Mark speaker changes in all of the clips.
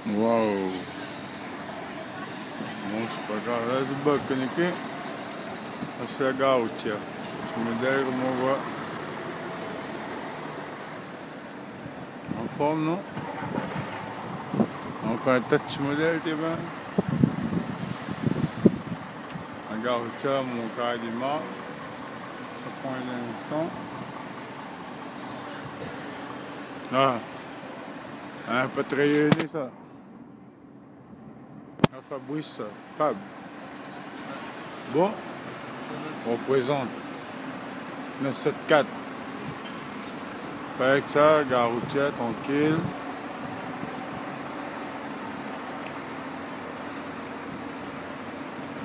Speaker 1: Waouh. Bon, c'est pas grave. Là, je bats connecté. C'est la gare routière. Tu me dis comment on voit. En forme, non? Encore un touch modèle, t'es bien? La gare routière, mon carré des marques. Ça prend un instant. Ah, un peu très réuni ça. Ah, Fabrice, ça. Fab. Bon, on présente 974. Avec ça, gare routière, tranquille.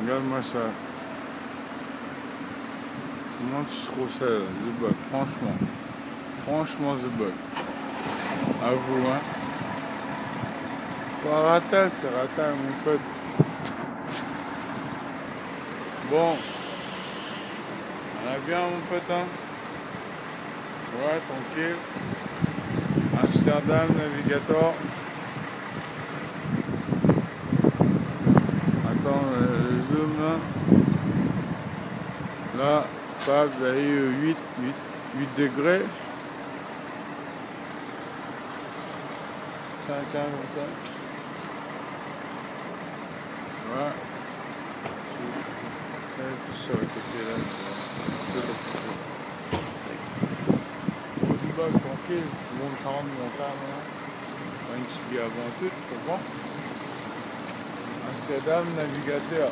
Speaker 1: Regarde-moi ça. Comment tu trouves ça, The Bug? Franchement. Franchement, The Bug. À vous, hein. Pas ratin, c'est ratin, mon pote. Bon. On a bien, mon pote, hein. Ouais, tranquille. Amsterdam, Navigator. Attends, le zoom, là. Là, Fab, il y a eu 8 degrés. Tiens, comme ça. Ouais. Sur le côté là, tu vois. Je suis tranquille. Tout le monde s'en rend montagne, là. Un petit billet avant tout, tu comprends? Amsterdam, navigateur.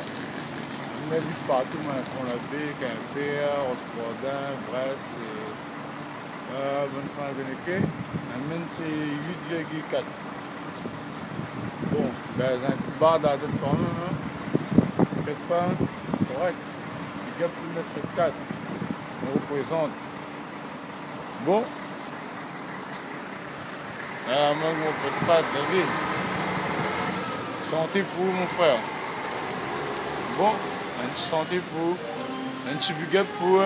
Speaker 1: On navigue partout, mais on la baie, Quimper, Rospordin, Brest, bonne train à connecter. Amène c'est 8,4. Bon, ben, un coup de barre dans la tête quand même, hein. Peut-être pas, correct. Le gap 974, on représente. Bon. Ah, moi, mon pote Fat, David. Santé pour mon frère. Bon, un petit santé pour, un petit big up pour.